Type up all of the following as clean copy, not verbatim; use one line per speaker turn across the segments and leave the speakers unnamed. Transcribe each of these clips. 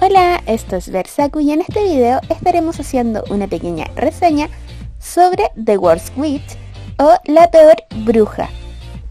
Hola, esto es Versaku y en este video estaremos haciendo una pequeña reseña sobre The Worst Witch o La Peor Bruja.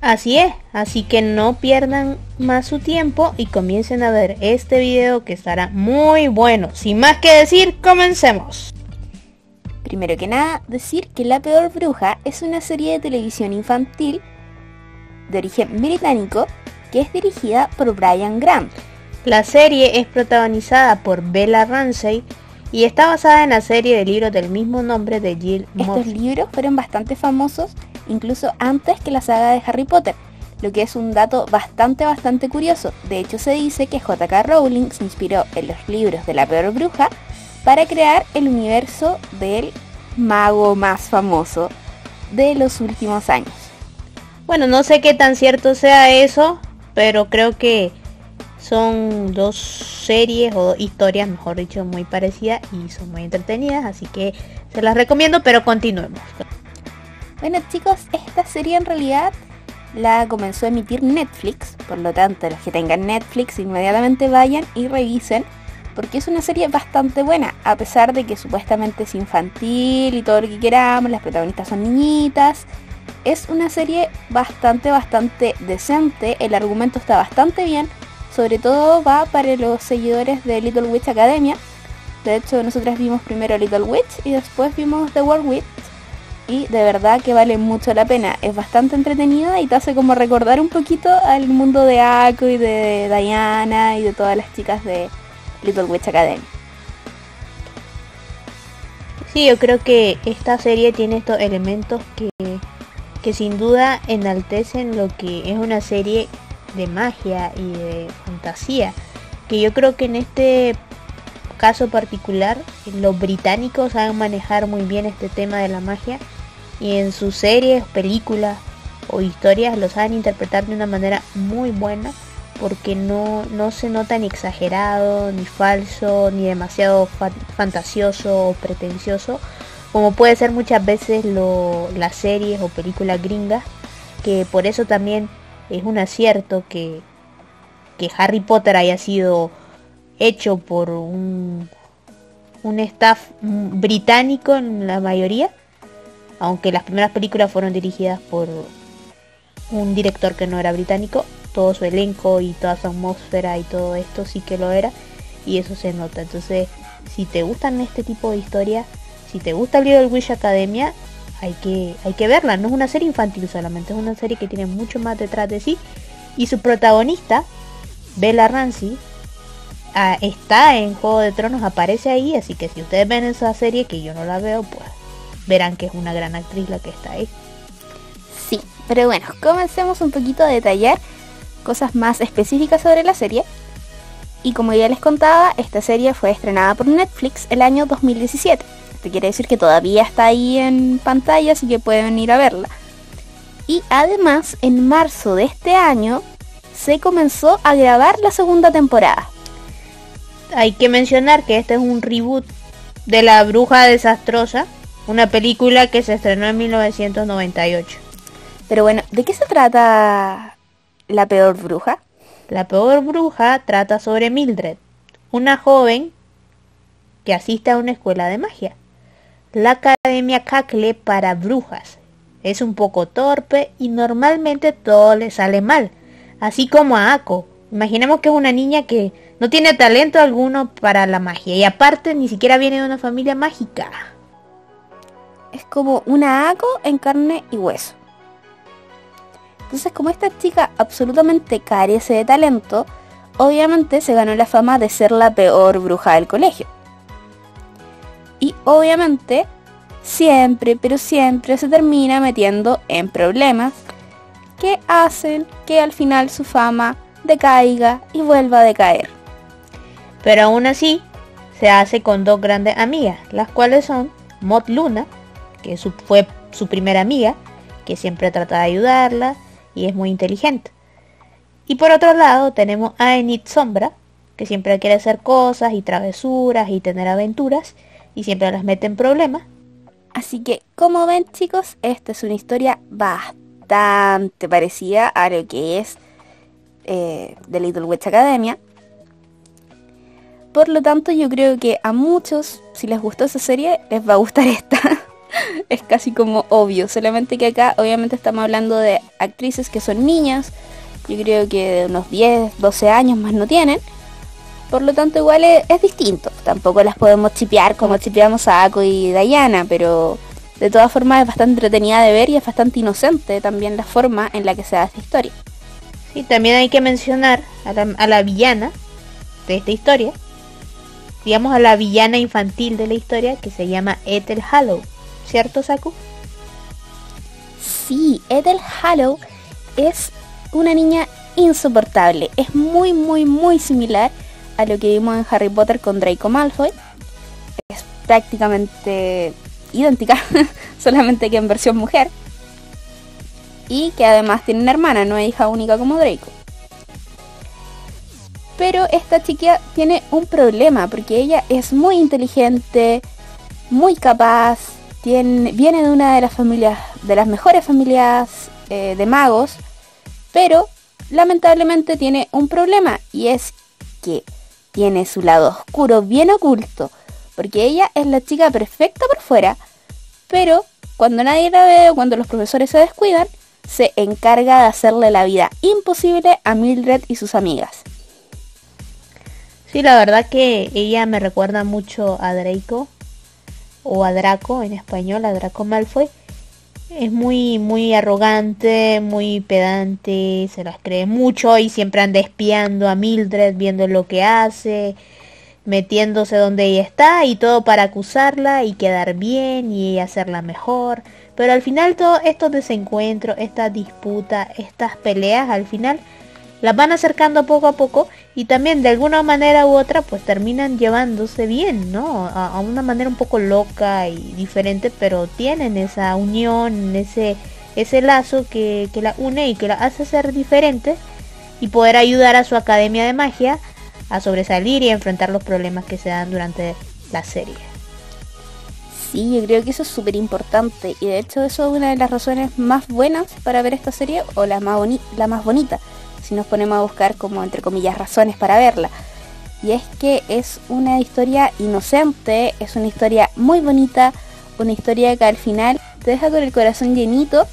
Así es, así que no pierdan más su tiempo y comiencen a ver este video que estará muy bueno. Sin más que decir, comencemos.
Primero que nada, decir que La Peor Bruja es una serie de televisión infantil de origen británico que es dirigida por Brian Grant.
La serie es protagonizada por Bella Ramsey y está basada en la serie de libros del mismo nombre de Jill Morse.
Estos libros fueron bastante famosos incluso antes que la saga de Harry Potter, lo que es un dato bastante curioso. De hecho, se dice que J.K. Rowling se inspiró en los libros de La Peor Bruja para crear el universo del mago más famoso de los últimos años.
Bueno, no sé qué tan cierto sea eso, pero creo que son dos series o historias, mejor dicho, muy parecidas y son muy entretenidas, así que se las recomiendo, pero continuemos.
Bueno chicos, esta serie en realidad la comenzó a emitir Netflix, por lo tanto los que tengan Netflix inmediatamente vayan y revisen, porque es una serie bastante buena, a pesar de que supuestamente es infantil y todo lo que queramos, las protagonistas son niñitas. Es una serie bastante decente, el argumento está bastante bien, sobre todo va para los seguidores de Little Witch Academia. De hecho, nosotras vimos primero Little Witch y después vimos The World Witch, y de verdad que vale mucho la pena, es bastante entretenida y te hace como recordar un poquito al mundo de Ako y de Diana y de todas las chicas de Little Witch Academia.
Sí, yo creo que esta serie tiene estos elementos que sin duda enaltecen lo que es una serie de magia y de fantasía, que yo creo que en este caso particular los británicos saben manejar muy bien este tema de la magia y en sus series, películas o historias lo saben interpretar de una manera muy buena, porque no se nota ni exagerado, ni falso, ni demasiado fantasioso o pretencioso, como puede ser muchas veces las series o películas gringas, que por eso también es un acierto que Harry Potter haya sido hecho por un staff británico en la mayoría, aunque las primeras películas fueron dirigidas por un director que no era británico. Todo su elenco y toda su atmósfera y todo esto sí que lo era, y eso se nota. Entonces, si te gustan este tipo de historias, si te gusta Little Witch Academia, hay que verla. No es una serie infantil solamente, es una serie que tiene mucho más detrás de sí, y su protagonista, Bella Ramsey, está en Juego de Tronos, aparece ahí, así que si ustedes ven esa serie, que yo no la veo, pues verán que es una gran actriz la que está ahí.
Sí, pero bueno, comencemos un poquito a detallar cosas más específicas sobre la serie. Y como ya les contaba, esta serie fue estrenada por Netflix el año 2017. Esto quiere decir que todavía está ahí en pantalla, así que pueden ir a verla. Y además, en marzo de este año se comenzó a grabar la segunda temporada.
Hay que mencionar que este es un reboot de La Bruja Desastrosa, una película que se estrenó en 1998.
Pero bueno, ¿de qué se trata La Peor Bruja?
La Peor Bruja trata sobre Mildred, una joven que asiste a una escuela de magia, la Academia Cackle para brujas. Es un poco torpe y normalmente todo le sale mal, así como a Ako. Imaginemos que es una niña que no tiene talento alguno para la magia y aparte ni siquiera viene de una familia mágica.
Es como una Ako en carne y hueso. Entonces, como esta chica absolutamente carece de talento, obviamente se ganó la fama de ser la peor bruja del colegio. Y obviamente, siempre se termina metiendo en problemas que hacen que al final su fama decaiga y vuelva a decaer.
Pero aún así, se hace con dos grandes amigas, las cuales son Maud Luna, que fue su primera amiga, que siempre trata de ayudarla y es muy inteligente. Y por otro lado tenemos a Enid Sombra, que siempre quiere hacer cosas y travesuras y tener aventuras y siempre las mete en problemas.
Así que, como ven chicos, esta es una historia bastante parecida a lo que es The Little Witch Academia. Por lo tanto, yo creo que a muchos, si les gustó esa serie, les va a gustar esta. Es casi como obvio, solamente que acá obviamente estamos hablando de actrices que son niñas. Yo creo que de unos 10, 12 años más no tienen. Por lo tanto, igual es distinto. Tampoco las podemos chipear como chipeamos a Ako y Diana, pero de todas formas es bastante entretenida de ver y es bastante inocente también la forma en la que se da esta historia.
Sí, también hay que mencionar a la villana de esta historia, digamos a la villana infantil de la historia, que se llama Ethel Hollow, ¿cierto, Saku?
Sí, Ethel Hollow es una niña insoportable. Es muy muy muy similar a lo que vimos en Harry Potter con Draco Malfoy. Es prácticamente idéntica, solamente que en versión mujer. Y que además tiene una hermana, no es hija única como Draco. Pero esta chica tiene un problema, porque ella es muy inteligente, muy capaz, viene de una de las familias, de las mejores familias de magos, pero lamentablemente tiene un problema, y es que tiene su lado oscuro bien oculto, porque ella es la chica perfecta por fuera, pero cuando nadie la ve o cuando los profesores se descuidan, se encarga de hacerle la vida imposible a Mildred y sus amigas.
Sí, la verdad que ella me recuerda mucho a Draco, o a Draco en español, a Draco Malfoy. Es muy muy arrogante, muy pedante, se las cree mucho y siempre anda espiando a Mildred, viendo lo que hace, metiéndose donde ella está y todo para acusarla y quedar bien y hacerla mejor. Pero al final todos estos desencuentros, estas disputas, estas peleas, al final las van acercando poco a poco y también de alguna manera u otra pues terminan llevándose bien, ¿no? A una manera un poco loca y diferente, pero tienen esa unión, ese lazo que la une y que la hace ser diferente y poder ayudar a su academia de magia a sobresalir y a enfrentar los problemas que se dan durante la serie.
Sí, yo creo que eso es súper importante y de hecho eso es una de las razones más buenas para ver esta serie, o la más bonita, si nos ponemos a buscar como entre comillas razones para verla. Y es que es una historia inocente, es una historia muy bonita, una historia que al final te deja con el corazón llenito,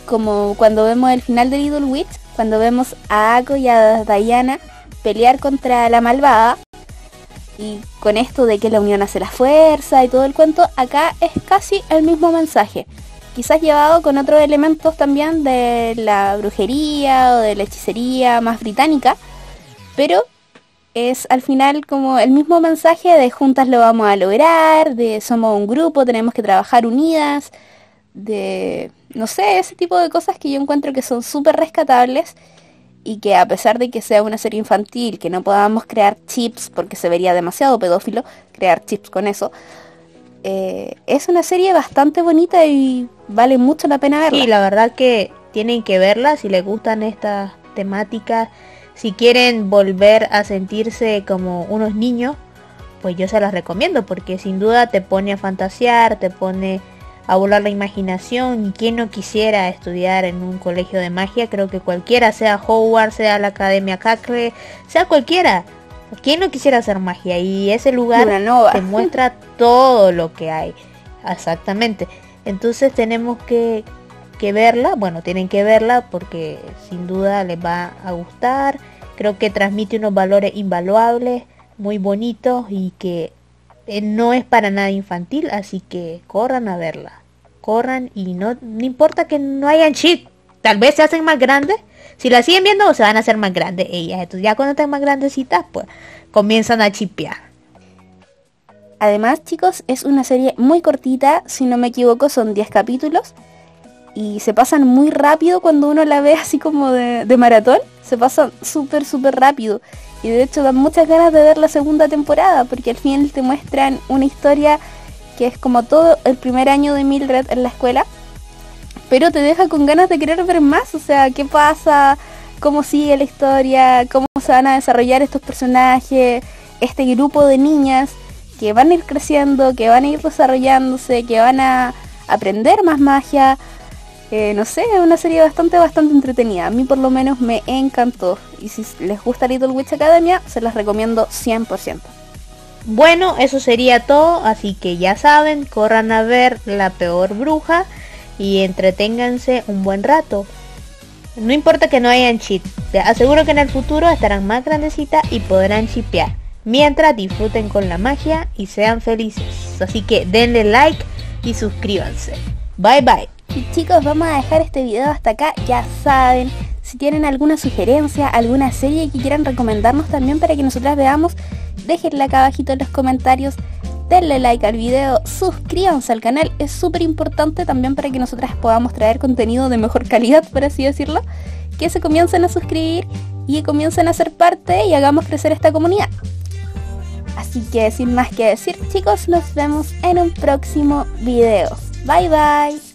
como cuando vemos el final de Little Witch, cuando vemos a Ako y a Diana pelear contra la malvada, y con esto de que la unión hace la fuerza y todo el cuento, acá es casi el mismo mensaje, quizás llevado con otros elementos también de la brujería o de la hechicería más británica, pero es al final como el mismo mensaje de juntas lo vamos a lograr, de somos un grupo, tenemos que trabajar unidas, de no sé, ese tipo de cosas que yo encuentro que son súper rescatables y que a pesar de que sea una serie infantil, que no podamos crear chips porque se vería demasiado pedófilo crear chips con eso, es una serie bastante bonita y vale mucho la pena verla.
Sí, la verdad que tienen que verla si les gustan estas temáticas, si quieren volver a sentirse como unos niños, pues yo se las recomiendo porque sin duda te pone a fantasear, te pone a volar la imaginación. Y quien no quisiera estudiar en un colegio de magia, creo que cualquiera, sea Hogwarts, sea la Academia Cacle, sea cualquiera, quien no quisiera hacer magia, y ese lugar te muestra todo lo que hay. Exactamente. Entonces tenemos que verla, bueno, tienen que verla porque sin duda les va a gustar. Creo que transmite unos valores invaluables, muy bonitos y que no es para nada infantil, así que corran a verla. Corran y no importa que no hayan cheat, tal vez se hacen más grandes. Si la siguen viendo se van a hacer más grandes ellas. Entonces ya cuando estén más grandecitas pues comienzan a chipear.
Además, chicos, es una serie muy cortita, si no me equivoco son 10 capítulos y se pasan muy rápido cuando uno la ve así como de maratón. Se pasan súper rápido y de hecho dan muchas ganas de ver la segunda temporada porque al final te muestran una historia que es como todo el primer año de Mildred en la escuela, pero te deja con ganas de querer ver más. O sea, qué pasa, cómo sigue la historia, cómo se van a desarrollar estos personajes, este grupo de niñas que van a ir creciendo, que van a ir desarrollándose, que van a aprender más magia. no sé, es una serie bastante entretenida. A mí por lo menos me encantó. Y si les gusta Little Witch Academia, se las recomiendo 100%.
Bueno, eso sería todo, así que ya saben, corran a ver La Peor Bruja y entreténganse un buen rato. No importa que no hayan cheat, te aseguro que en el futuro estarán más grandecitas y podrán chipear. Mientras disfruten con la magia y sean felices. Así que denle like y suscríbanse. Bye bye.
Y chicos, vamos a dejar este video hasta acá. Ya saben, si tienen alguna sugerencia, alguna serie que quieran recomendarnos también para que nosotras veamos, déjenla acá abajito en los comentarios. Denle like al video, suscríbanse al canal, es súper importante también para que nosotras podamos traer contenido de mejor calidad, por así decirlo. Que se comiencen a suscribir y que comiencen a ser parte y hagamos crecer esta comunidad. Así que sin más que decir, chicos, nos vemos en un próximo video. Bye bye.